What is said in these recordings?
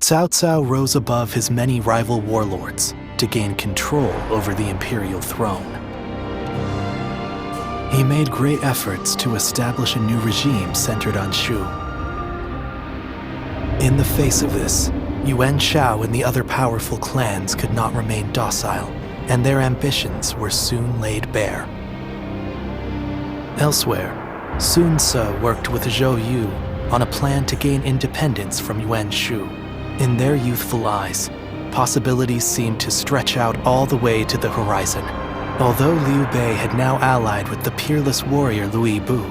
Cao Cao rose above his many rival warlords to gain control over the imperial throne. He made great efforts to establish a new regime centered on Shu. In the face of this, Yuan Shao and the other powerful clans could not remain docile, and their ambitions were soon laid bare. Elsewhere, Sun Ce worked with Zhou Yu on a plan to gain independence from Yuan Shu. In their youthful eyes, possibilities seemed to stretch out all the way to the horizon. Although Liu Bei had now allied with the peerless warrior Lui Bu,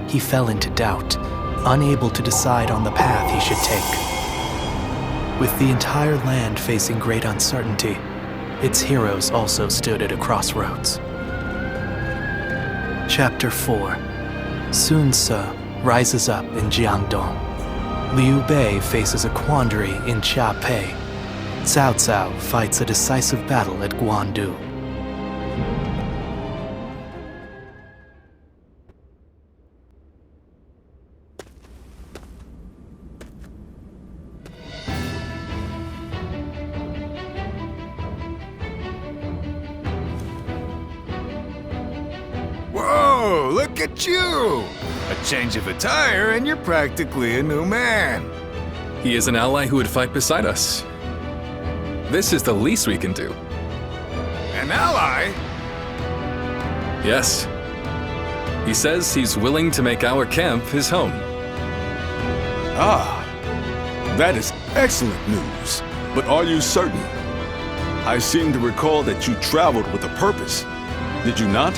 he fell into doubt, unable to decide on the path he should take. With the entire land facing great uncertainty, its heroes also stood at a crossroads. Chapter 4. Sun Ce rises up in Jiangdong. Liu Bei faces a quandary in Chiapei. Cao Cao fights a decisive battle at Guandu. Whoa, look at you! A change of attire and you're practically a new man. He is an ally who would fight beside us. This is the least we can do. An ally? Yes. He says he's willing to make our camp his home. Ah, that is excellent news. But are you certain? I seem to recall that you traveled with a purpose. Did you not?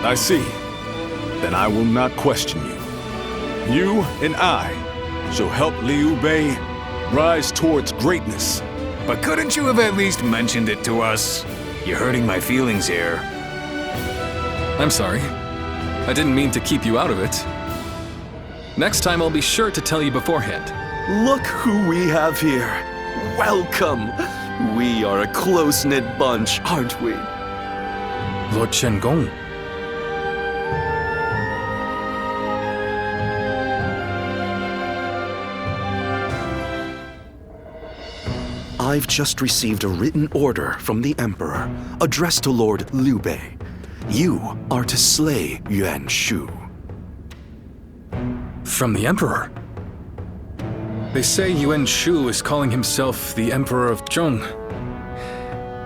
I see. Then I will not question you. You and I shall help Liu Bei rise towards greatness. But couldn't you have at least mentioned it to us? You're hurting my feelings here. I'm sorry. I didn't mean to keep you out of it. Next time I'll be sure to tell you beforehand. Look who we have here. Welcome. We are a close-knit bunch, aren't we? Lord Shen-gong. I've just received a written order from the Emperor, addressed to Lord Liu Bei. You are to slay Yuan Shu. From the Emperor? They say Yuan Shu is calling himself the Emperor of Zhong.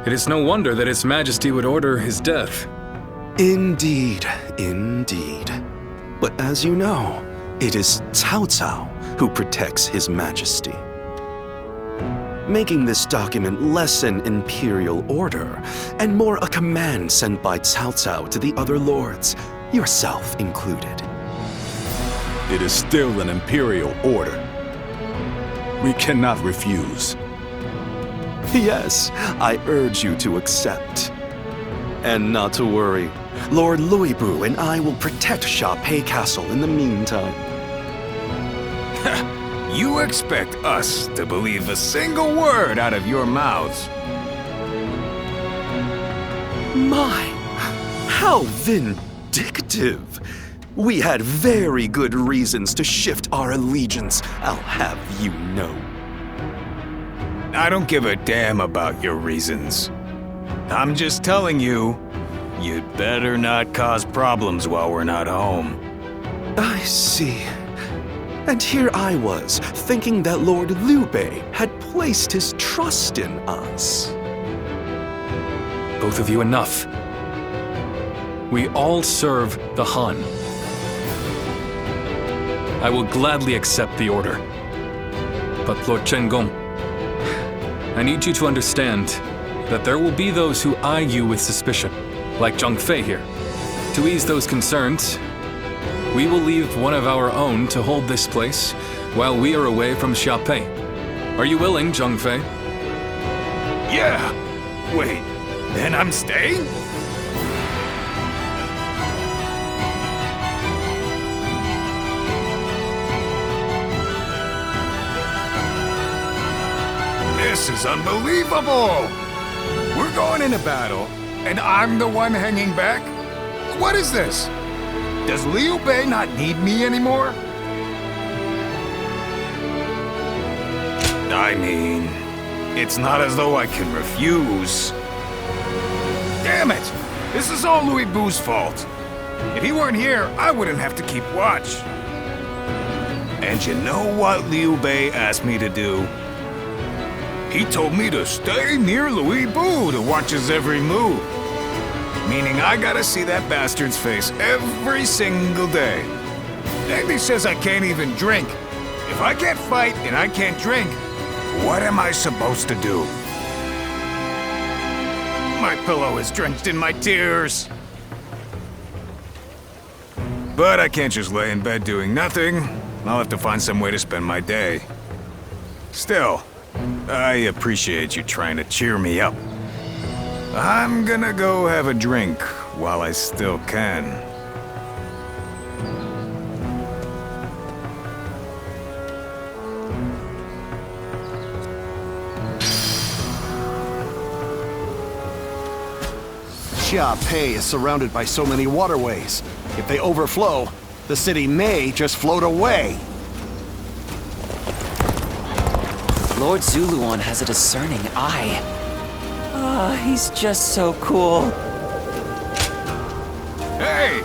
It is no wonder that His Majesty would order his death. Indeed, indeed. But as you know, it is Cao Cao who protects His Majesty. Making this document less an imperial order and more a command sent by Cao Cao to the other lords, yourself included. It is still an imperial order. We cannot refuse. Yes, I urge you to accept. And not to worry, Lord Lui Bu and I will protect Chiapei Castle in the meantime. You expect us to believe a single word out of your mouths? My, how vindictive! We had very good reasons to shift our allegiance, I'll have you know. I don't give a damn about your reasons. I'm just telling you, you'd better not cause problems while we're not home. I see. And here I was, thinking that Lord Liu Bei had placed his trust in us. Both of you enough. We all serve the Han. I will gladly accept the order. But Lord Shen-gong, I need you to understand that there will be those who eye you with suspicion, like Zhang Fei here. To ease those concerns, we will leave one of our own to hold this place while we are away from Chiapei. Are you willing, Zhang Fei? Yeah! Wait, then I'm staying? This is unbelievable! We're going into battle, and I'm the one hanging back? What is this? Does Liu Bei not need me anymore? I mean, it's not as though I can refuse. Damn it! This is all Louis Bu's fault. If he weren't here, I wouldn't have to keep watch. And you know what Liu Bei asked me to do? He told me to stay near Louis Bu to watch his every move. Meaning I gotta see that bastard's face every single day. And he says I can't even drink. If I can't fight and I can't drink, what am I supposed to do? My pillow is drenched in my tears. But I can't just lay in bed doing nothing. I'll have to find some way to spend my day. Still, I appreciate you trying to cheer me up. I'm gonna go have a drink while I still can. Xia Pei is surrounded by so many waterways. If they overflow, the city may just float away. Lord Zuluan has a discerning eye. Ah, he's just so cool. Hey!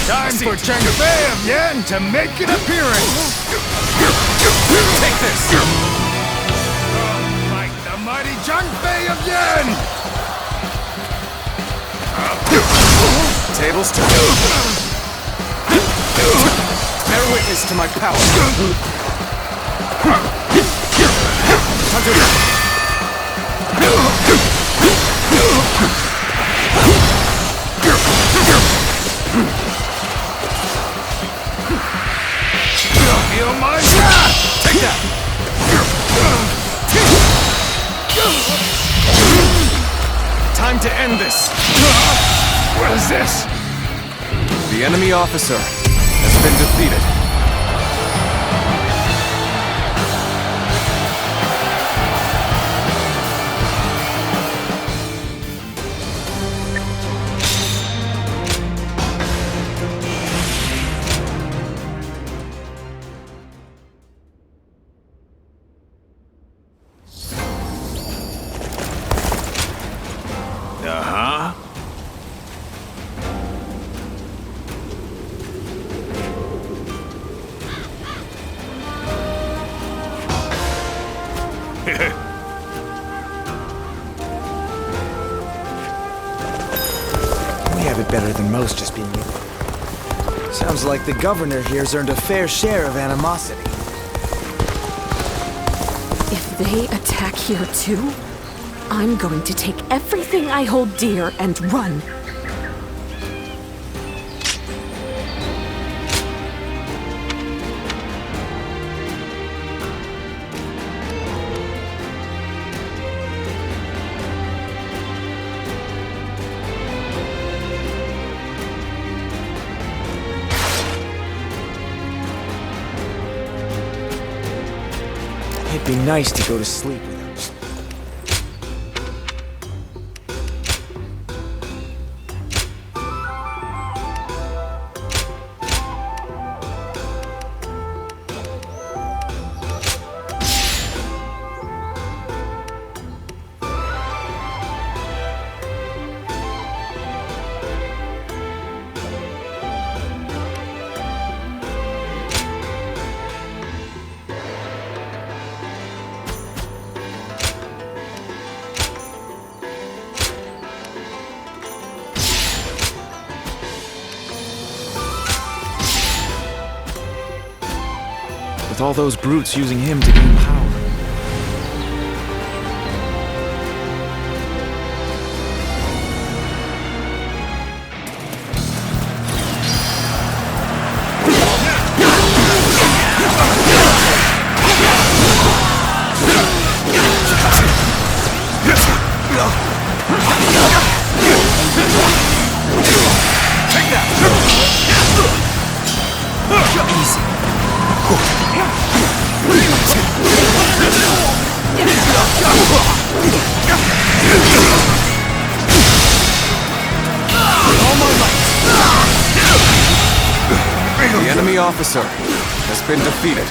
Time for Cheng Fei of Yan to make an appearance! Take this! Like the mighty Cheng Fei of Yan! Tables turn. Bear witness to my power. Feel my wrath! Take that! Time to end this. What is this? The enemy officer has been defeated. Uh-huh. We have it better than most just being here. Sounds like the governor here's earned a fair share of animosity. If they attack here too, I'm going to take everything I hold dear and run. It'd be nice to go to sleep with him. with all those brutes using him to gain power. The enemy officer has been defeated.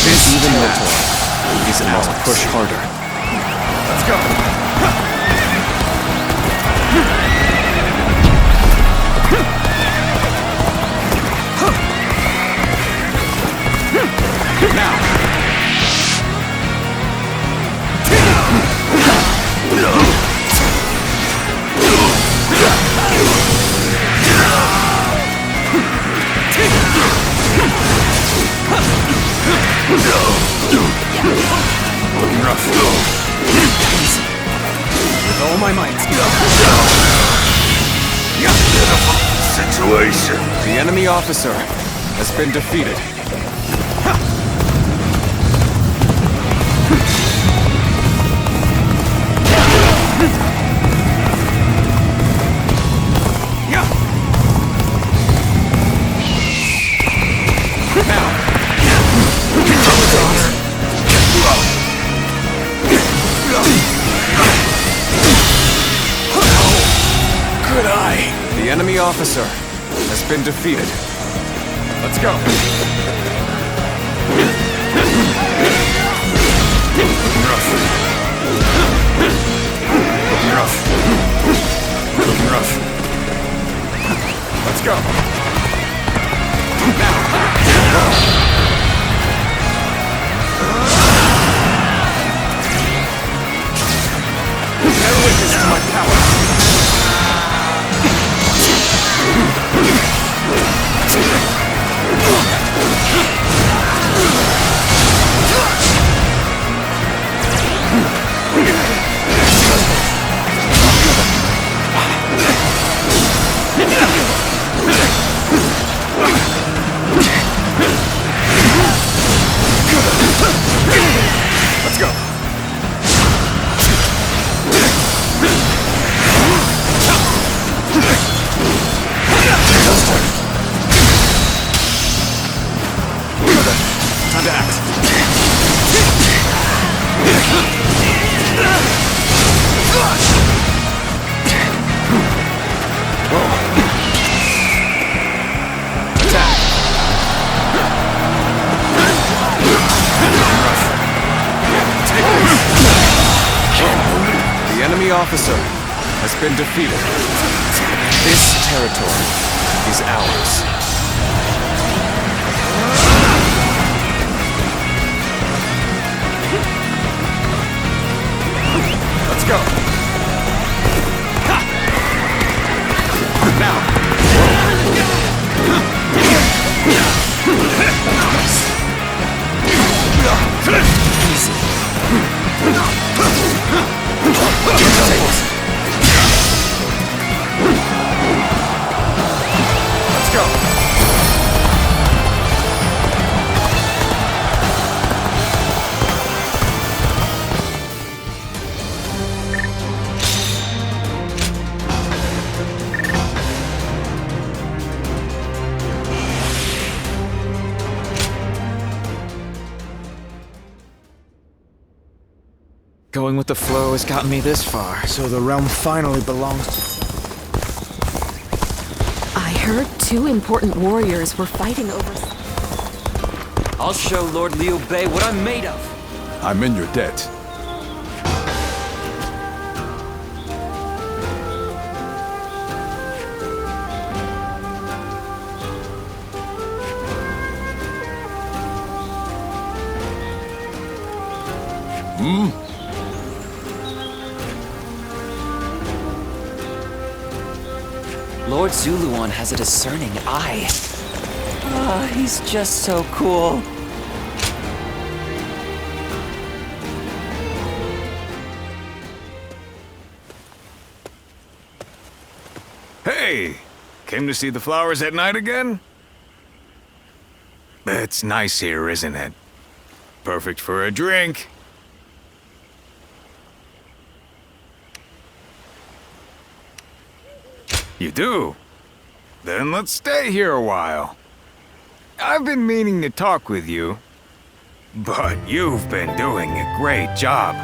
This territory is ours. Must push harder. Let's go. Looking rough. With all my might. Situation. The enemy officer has been defeated. The enemy officer has been defeated. Let's go. Looking rough. Looking rough. Looking rough. Let's go. Never witness to my power. Let's go. Time to act. The enemy officer has been defeated. This territory is ours. Let's go. Now. Let's go. Going with the flow has gotten me this far, so the realm finally belongs to... I heard 2 important warriors were fighting over... I'll show Lord Liu Bei what I'm made of. I'm in your debt. Lord Zuluon has a discerning eye. Ah, he's just so cool. Hey! Came to see the flowers at night again? It's nice here, isn't it? Perfect for a drink. You do? Then let's stay here a while. I've been meaning to talk with you, but you've been doing a great job.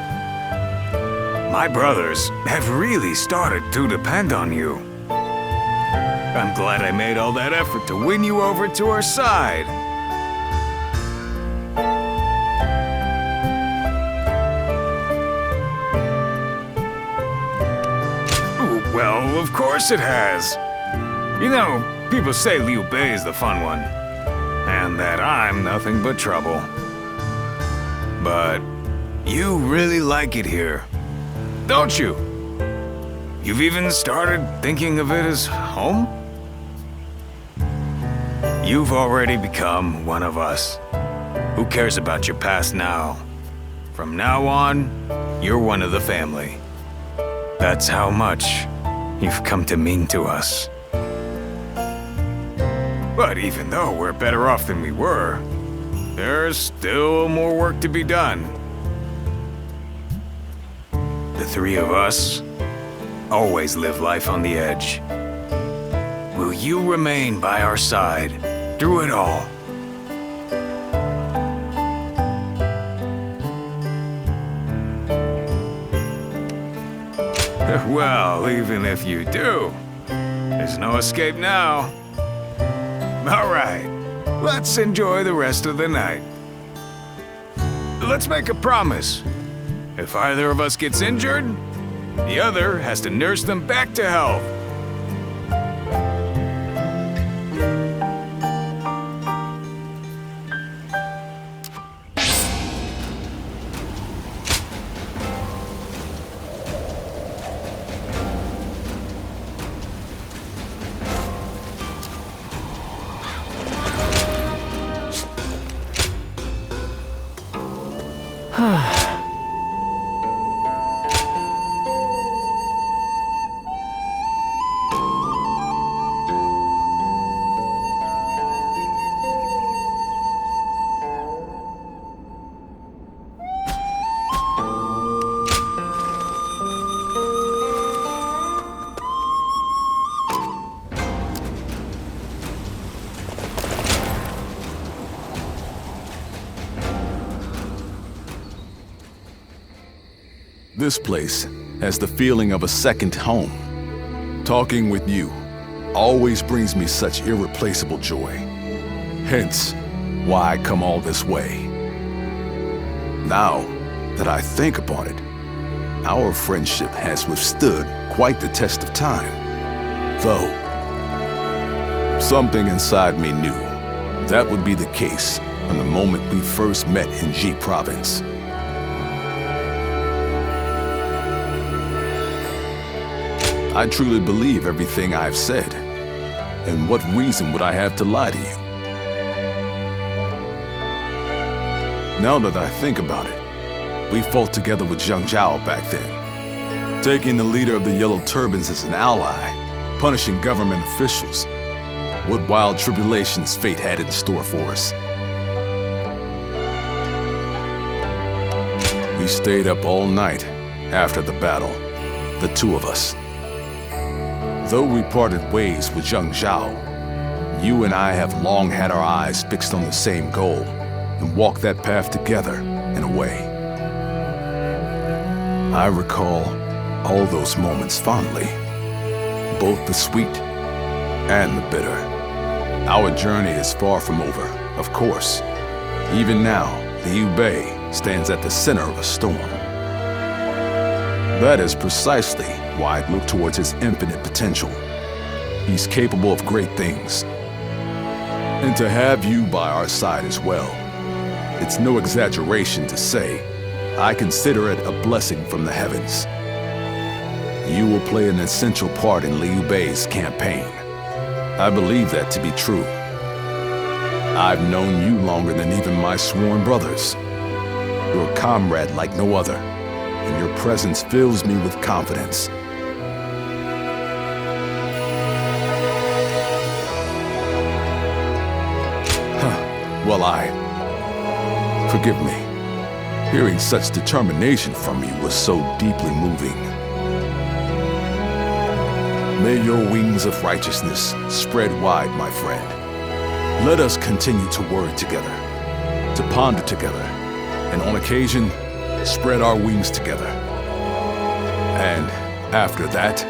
My brothers have really started to depend on you. I'm glad I made all that effort to win you over to our side. Well, of course it has. You know, people say Liu Bei is the fun one, and that I'm nothing but trouble. But you really like it here, don't you? You've even started thinking of it as home? You've already become one of us. Who cares about your past now? From now on, you're one of the family. That's how much you've come to mean to us. But even though we're better off than we were, there's still more work to be done. The three of us always live life on the edge. Will you remain by our side through it all? Well, even if you do, there's no escape now. All right, let's enjoy the rest of the night. Let's make a promise. If either of us gets injured, the other has to nurse them back to health. This place has the feeling of a second home. Talking with you always brings me such irreplaceable joy. Hence, why I come all this way. Now that I think upon it, our friendship has withstood quite the test of time. Though, something inside me knew that would be the case from the moment we first met in Ji Province. I truly believe everything I've said. And what reason would I have to lie to you? Now that I think about it, we fought together with Zhang Zhao back then, taking the leader of the Yellow Turbans as an ally, punishing government officials. What wild tribulations fate had in store for us. We stayed up all night after the battle, the two of us. Though we parted ways with Zhang Zhao, you and I have long had our eyes fixed on the same goal and walked that path together in a way. I recall all those moments fondly, both the sweet and the bitter. Our journey is far from over, of course. Even now, Liu Bei stands at the center of a storm. That is precisely why I look towards his infinite potential. He's capable of great things. And to have you by our side as well, it's no exaggeration to say, I consider it a blessing from the heavens. You will play an essential part in Liu Bei's campaign. I believe that to be true. I've known you longer than even my sworn brothers. You're a comrade like no other, and your presence fills me with confidence. Well, forgive me. Hearing such determination from you was so deeply moving. May your wings of righteousness spread wide, my friend. Let us continue to worry together, to ponder together, and on occasion, spread our wings together. And after that,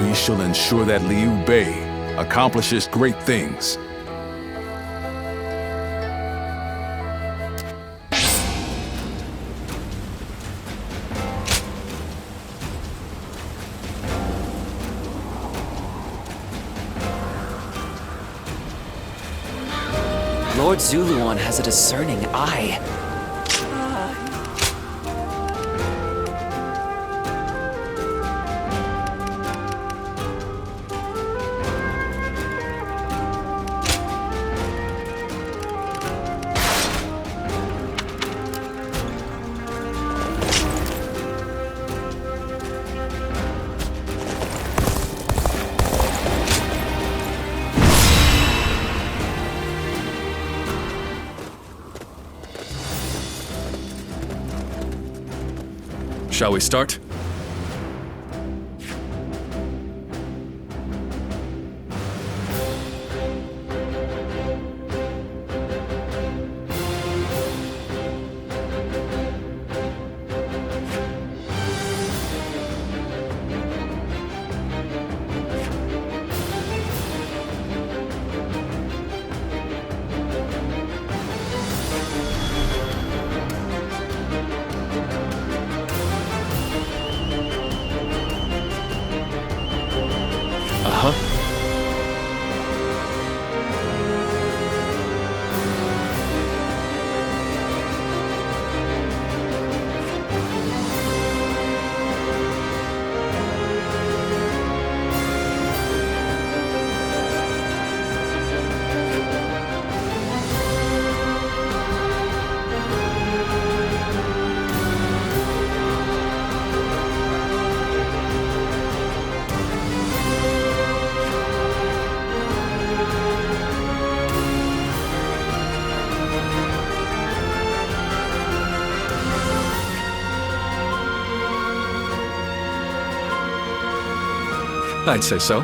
we shall ensure that Liu Bei accomplishes great things. Lord Zuluon has a discerning eye. Shall we start? I'd say so.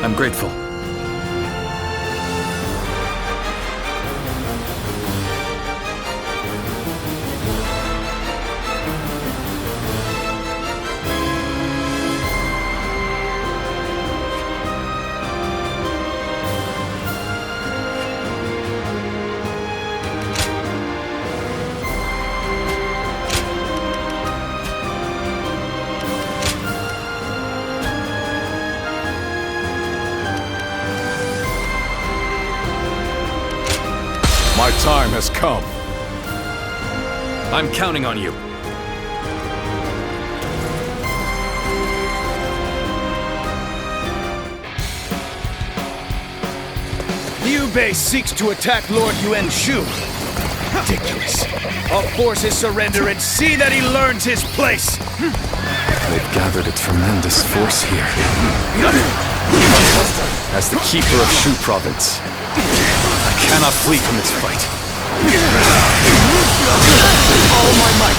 I'm grateful. My time has come. I'm counting on you. Liu Bei seeks to attack Lord Yuan Shu. Ridiculous. I'll force his surrender and see that he learns his place. They've gathered a tremendous force here. As the keeper of Shu Province, I cannot flee from this fight. All my might.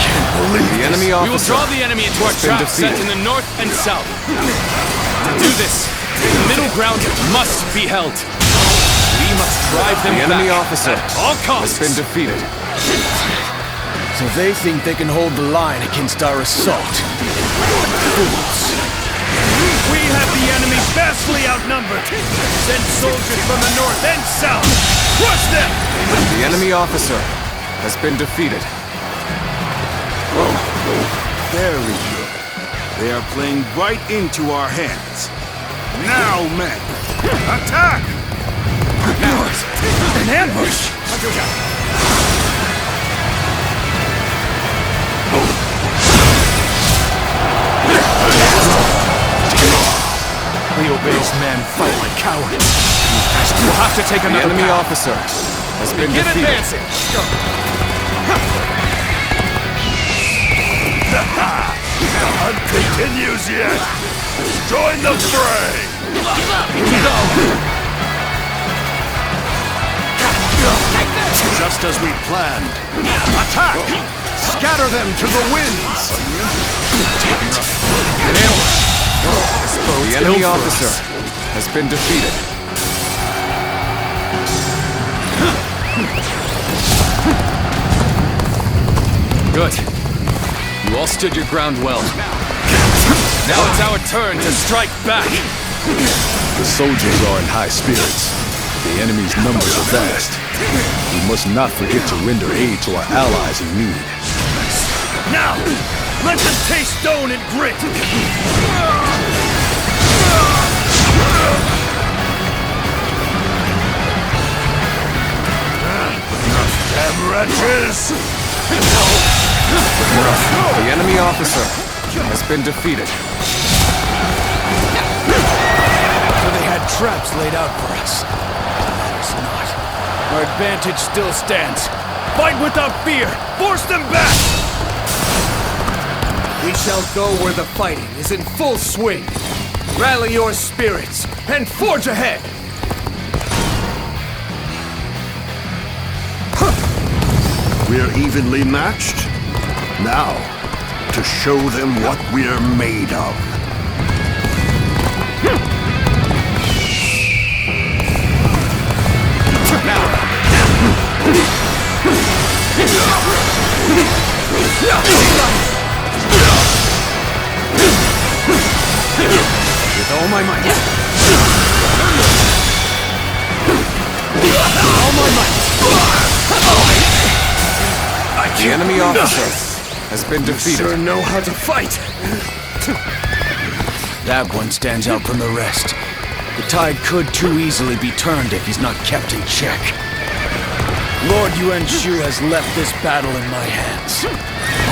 Can't believe The enemy We will officer draw the enemy into our has been traps set in the north and south. To do this, the middle ground must be held. We must drive them The enemy back officer at all costs. has been defeated. So they think they can hold the line against our assault. Fools. We have the enemy vastly outnumbered. Send soldiers from the north and south. Crush them! The enemy officer has been defeated. Very good. They are playing right into our hands. Now, men, attack! Now, an ambush! Leobe's men fight like cowards. We'll have to take The another enemy path. officer has been Get defeated. advancing! The hunt continues yet. Join the fray. Here we go! Just as we planned. Attack! Scatter them to the winds. An ambush. The enemy officer has been defeated. Good. You all stood your ground well. Now it's our turn to strike back. The soldiers are in high spirits. The enemy's numbers are vast. We must not forget to render aid to our allies in need. Now, let them taste stone and grit! Damn wretches! The enemy officer has been defeated. So they had traps laid out for us. Matters not. Our advantage still stands. Fight without fear! Force them back! We shall go where the fighting is in full swing. Rally your spirits and forge ahead! We're evenly matched. Now, to show them what we're made of. With all my might. All my might. The enemy officer has been defeated. Sure know how to fight. That one stands out from the rest. The tide could too easily be turned if he's not kept in check. Lord Yuan Shu has left this battle in my hands.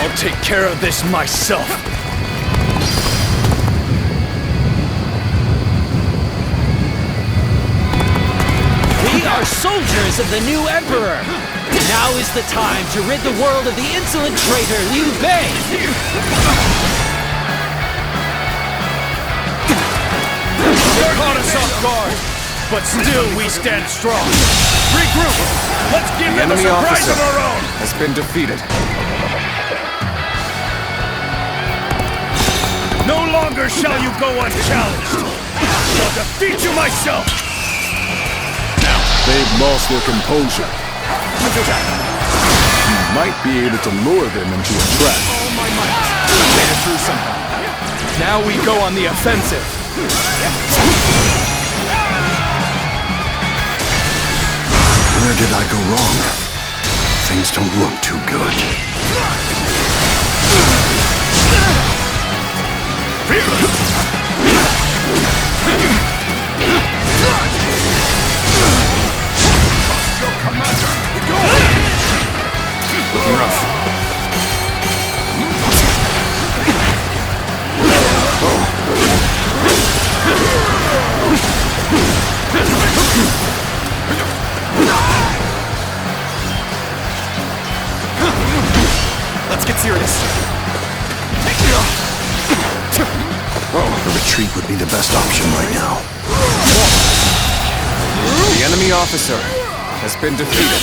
I'll take care of this myself. We are soldiers of the new emperor. Now is the time to rid the world of the insolent traitor Liu Bei. They caught us off guard, but still we stand strong. Regroup! Let's give The them a enemy surprise officer of our own! has been defeated. No longer shall you go unchallenged! I'll defeat you myself! They've lost their composure. You might be able to lure them into a trap. Now we go on the offensive. Where did I go wrong? Things don't look too good. Looking rough. Let's get serious. A retreat would be the best option right now. The enemy officer has been defeated.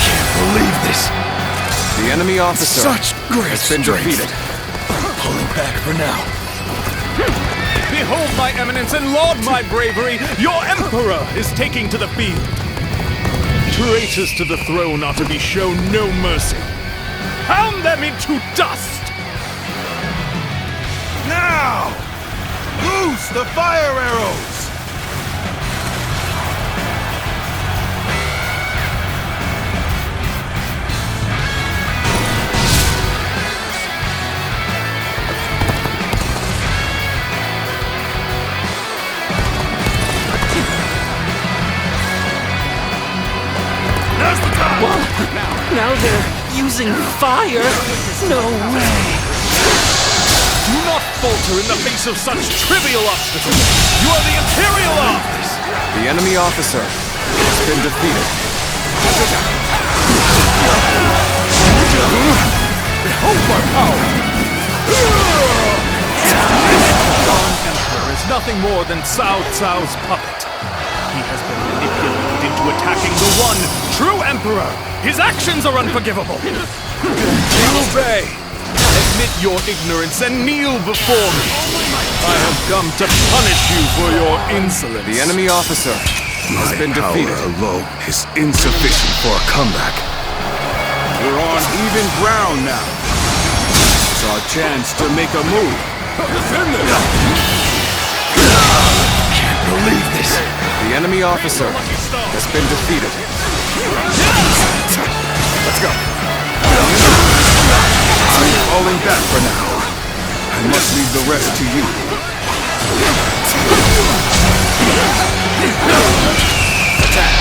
Can't believe this. The enemy officer Such great has been strength. defeated. Pulling back for now. Behold my eminence and laud my bravery! Your emperor is taking to the field! Traitors to the throne are to be shown no mercy. Pound them into dust! Launch the fire arrows! Now's the time! What? Now they're using fire? No way! Do not falter in the face of such trivial obstacles! You are the Imperial Office! The enemy officer has been defeated. Behold my power! Our Emperor is nothing more than Cao Cao's puppet. He has been manipulated into attacking the one true Emperor! His actions are unforgivable! Liu Bei, admit your ignorance and kneel before me! I have come to punish you for your insolence! The enemy officer has been defeated. My power alone is insufficient for a comeback. We're on even ground now. It's our chance to make a move. Defend it! Can't believe this. The enemy officer has been defeated. Let's go. I'm falling back for now. I must leave the rest to you. Attack!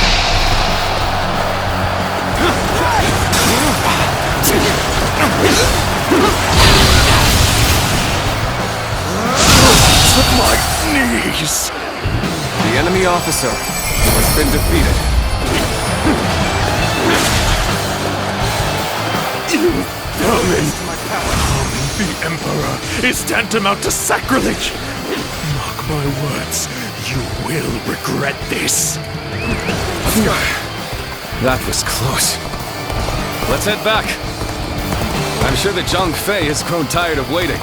To my knees! The enemy officer has been defeated. You vermin! Harming the Emperor is tantamount to sacrilege! Mark my words, you will regret this. That was close. Let's head back. I'm sure that Zhang Fei has grown tired of waiting.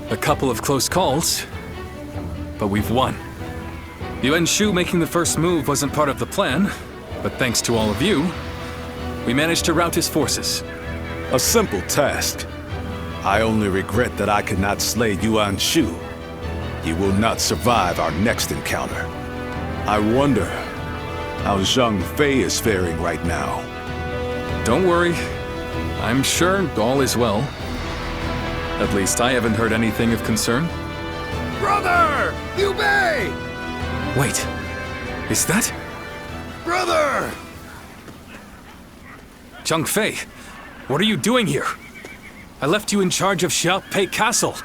A couple of close calls, but we've won. Yuan Shu making the first move wasn't part of the plan, but thanks to all of you, we managed to rout his forces. A simple task. I only regret that I could not slay Yuan Shu. He will not survive our next encounter. I wonder how Zhang Fei is faring right now. Don't worry. I'm sure all is well. At least I haven't heard anything of concern. Brother! Liu Bei! Wait, is that Brother! Zhang Fei? What are you doing here? I left you in charge of Xiaopei Castle.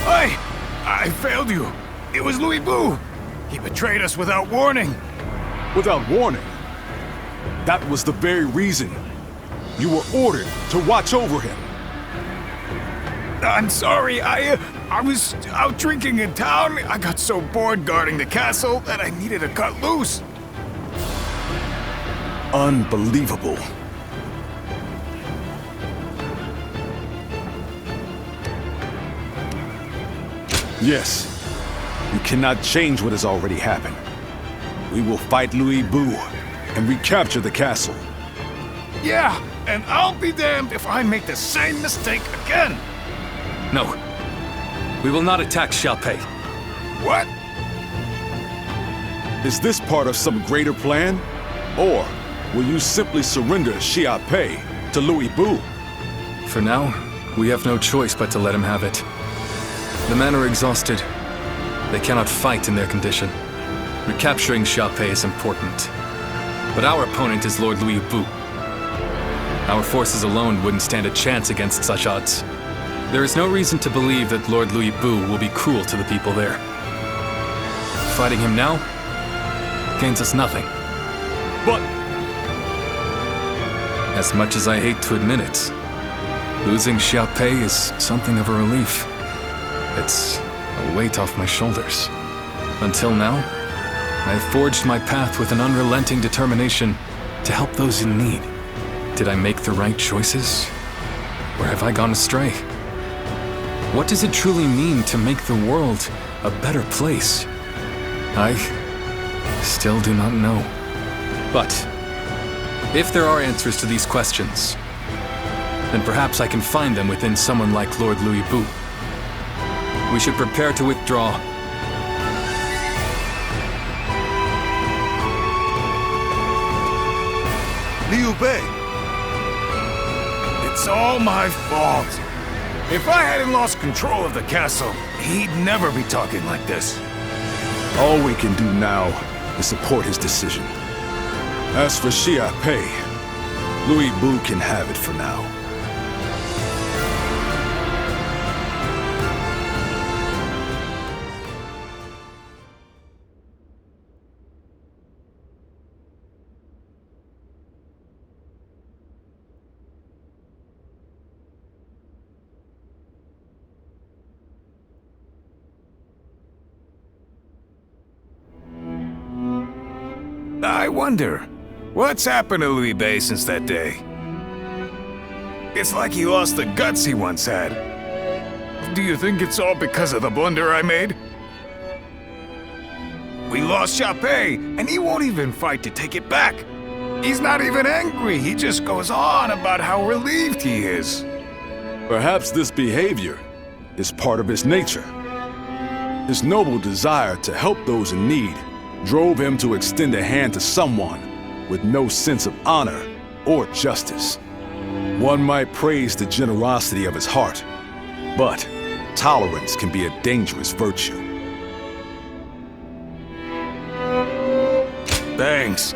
I failed you. It was Louis Bu. He betrayed us without warning. Without warning? That was the very reason. You were ordered to watch over him. I'm sorry, I was out drinking in town. I got so bored guarding the castle that I needed to cut loose. Unbelievable. Yes, you cannot change what has already happened. We will fight Louis Bu and recapture the castle. Yeah, and I'll be damned if I make the same mistake again. No, we will not attack Xiaopei. What? Is this part of some greater plan? Or will you simply surrender Xiaopei to Louis Bu? For now, we have no choice but to let him have it. The men are exhausted, They cannot fight in their condition. Recapturing Xiaopei is important. But our opponent is Lord Louis Bu. Our forces alone wouldn't stand a chance against such odds. There is no reason to believe that Lord Louis Bu will be cruel to the people there. Fighting him now gains us nothing. But as much as I hate to admit it, losing Xiaopei is something of a relief. It's a weight off my shoulders. Until now, I have forged my path with an unrelenting determination to help those in need. Did I make the right choices? Or have I gone astray? What does it truly mean to make the world a better place? I still do not know. But if there are answers to these questions, then perhaps I can find them within someone like Lord Louis Bu. We should prepare to withdraw. Liu Bei! It's all my fault. If I hadn't lost control of the castle, he'd never be talking like this. All we can do now is support his decision. As for Xiaopei, Louis Bu can have it for now. I wonder, what's happened to Liu Bei since that day? It's like he lost the guts he once had. Do you think it's all because of the blunder I made? We lost Xiaopei, and he won't even fight to take it back. He's not even angry, he just goes on about how relieved he is. Perhaps this behavior is part of his nature. His noble desire to help those in need drove him to extend a hand to someone with no sense of honor or justice. One might praise the generosity of his heart, but tolerance can be a dangerous virtue. Thanks.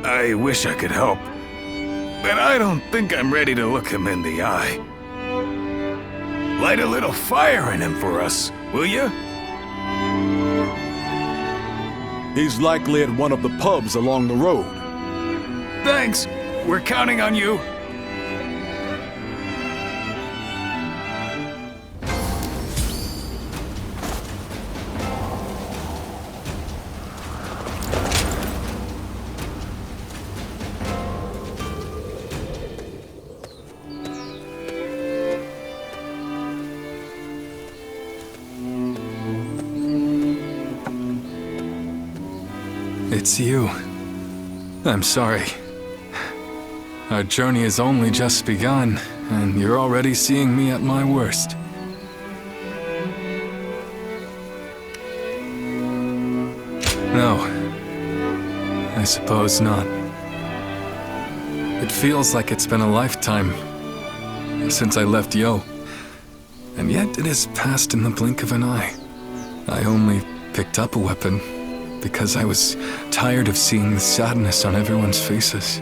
I wish I could help, but I don't think I'm ready to look him in the eye. Light a little fire in him for us, will you? He's likely at one of the pubs along the road. Thanks. We're counting on you. It's you. I'm sorry. Our journey has only just begun, and you're already seeing me at my worst. No. I suppose not. It feels like it's been a lifetime since I left Yo, and yet it has passed in the blink of an eye. I only picked up a weapon because I was tired of seeing the sadness on everyone's faces.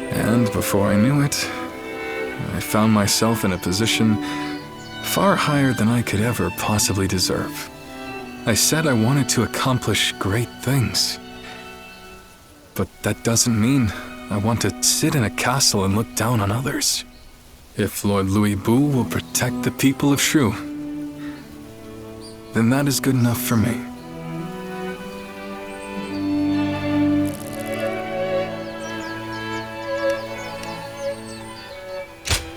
And before I knew it, I found myself in a position far higher than I could ever possibly deserve. I said I wanted to accomplish great things. But that doesn't mean I want to sit in a castle and look down on others. If Lord Louis Bu will protect the people of Shu, then that is good enough for me.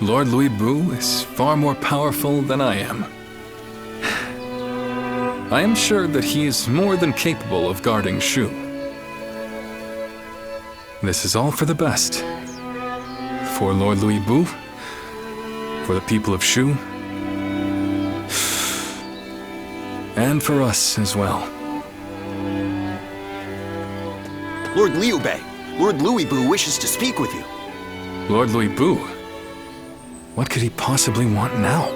Lord Louis Bu is far more powerful than I am. I am sure that he is more than capable of guarding Shu. This is all for the best. For Lord Louis Bu, for the people of Shu, and for us as well. Lord Liu Bei, Lord Louis Bu wishes to speak with you. Lord Louis Bu? What could he possibly want now?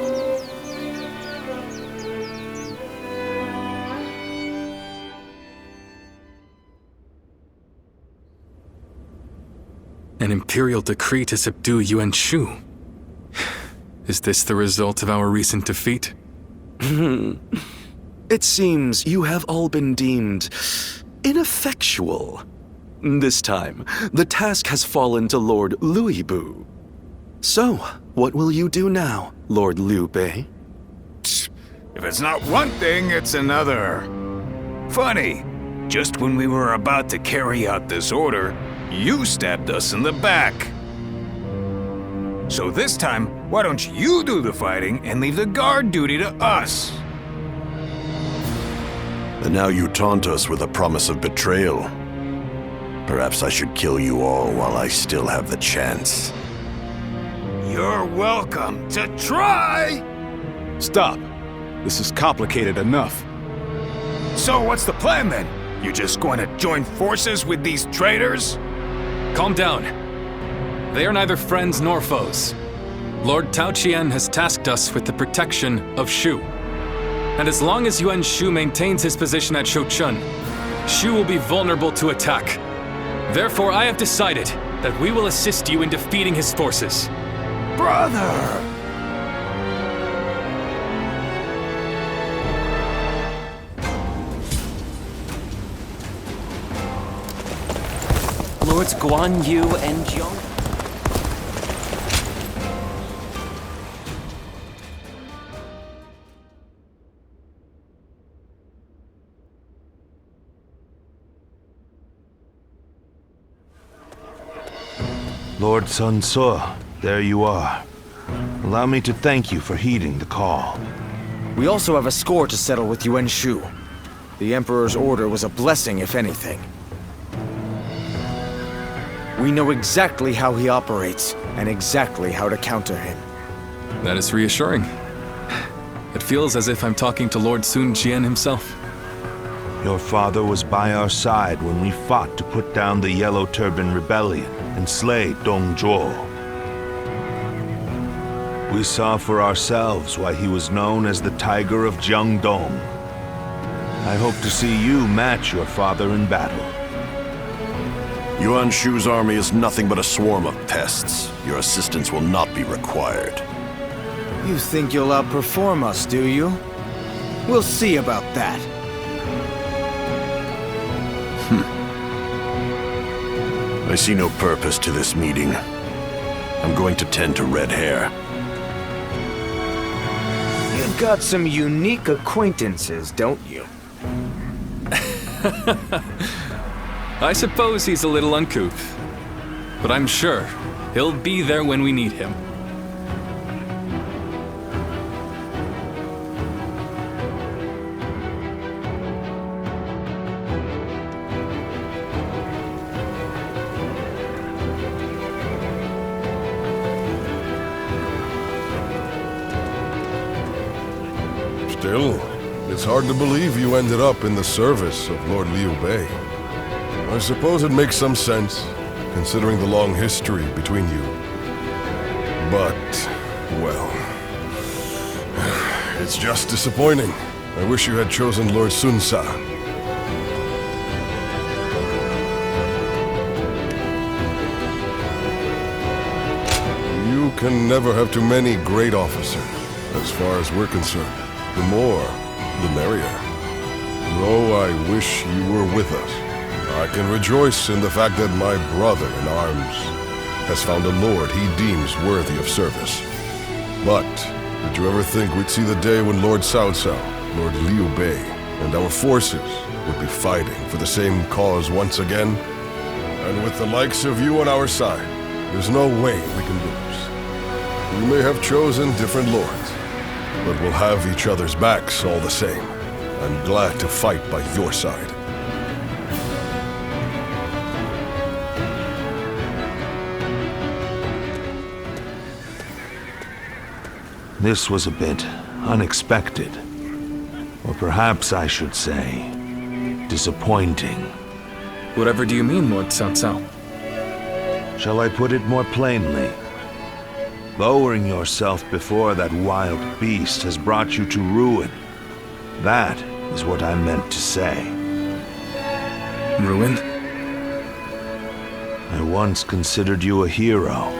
An imperial decree to subdue Yuan Shu. Is this the result of our recent defeat? It seems you have all been deemed ineffectual. This time, the task has fallen to Lord Louis Bu. So, what will you do now, Lord Liu Bei? If it's not one thing, it's another. Funny, just when we were about to carry out this order, you stabbed us in the back. So this time, why don't you do the fighting and leave the guard duty to us? And now you taunt us with a promise of betrayal. Perhaps I should kill you all while I still have the chance. You're welcome to try! Stop. This is complicated enough. So what's the plan then? You just going to join forces with these traitors? Calm down. They are neither friends nor foes. Lord Tao Qian has tasked us with the protection of Shu. And as long as Yuan Shu maintains his position at Shouchun, Shu will be vulnerable to attack. Therefore, I have decided that we will assist you in defeating his forces. Brother! Lords Guan Yu and Jiang. Lord Sun Ce, there you are. Allow me to thank you for heeding the call. We also have a score to settle with Yuan Shu. The Emperor's order was a blessing, if anything. We know exactly how he operates, and exactly how to counter him. That is reassuring. It feels as if I'm talking to Lord Sun Jian himself. Your father was by our side when we fought to put down the Yellow Turban Rebellion and slay Dong Zhuo. We saw for ourselves why he was known as the Tiger of Jiangdong. I hope to see you match your father in battle. Yuan Shu's army is nothing but a swarm of pests. Your assistance will not be required. You think you'll outperform us, do you? We'll see about that. I see no purpose to this meeting. I'm going to tend to red hair. You've got some unique acquaintances, don't you? I suppose he's a little uncouth, but I'm sure he'll be there when we need him. Still, it's hard to believe you ended up in the service of Lord Liu Bei. I suppose it makes some sense, considering the long history between you. But, well, it's just disappointing. I wish you had chosen Lord Sun Ce. You can never have too many great officers, as far as we're concerned. The more, the merrier. Though I wish you were with us. I can rejoice in the fact that my brother in arms has found a lord he deems worthy of service. But, did you ever think we'd see the day when Lord Cao Cao, Lord Liu Bei, and our forces would be fighting for the same cause once again? And with the likes of you on our side, there's no way we can lose. We may have chosen different lords, but we'll have each other's backs all the same. I'm glad to fight by your side. This was a bit unexpected. Or perhaps I should say, disappointing. Whatever do you mean, Lord Cao Cao? Shall I put it more plainly? Lowering yourself before that wild beast has brought you to ruin. That is what I meant to say. Ruin? I once considered you a hero.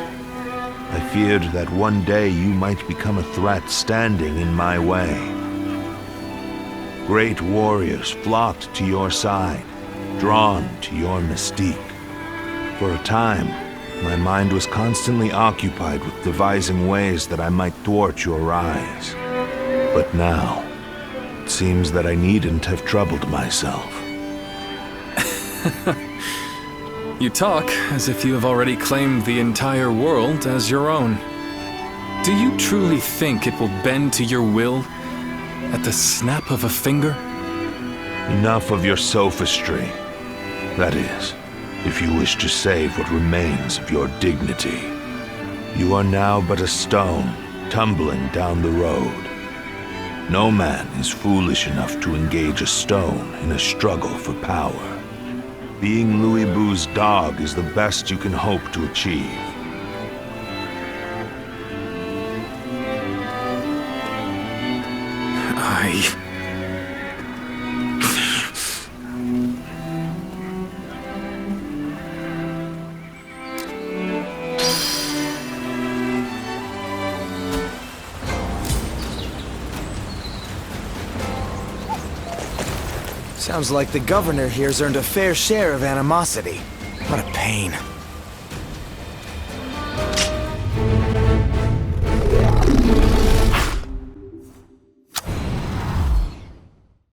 I feared that one day you might become a threat standing in my way. Great warriors flocked to your side, drawn to your mystique. For a time, my mind was constantly occupied with devising ways that I might thwart your rise. But now, it seems that I needn't have troubled myself. You talk as if you have already claimed the entire world as your own. Do you truly think it will bend to your will at the snap of a finger? Enough of your sophistry. That is, if you wish to save what remains of your dignity. You are now but a stone tumbling down the road. No man is foolish enough to engage a stone in a struggle for power. Being Louis Boo's dog is the best you can hope to achieve. Sounds like the governor here's earned a fair share of animosity. What a pain.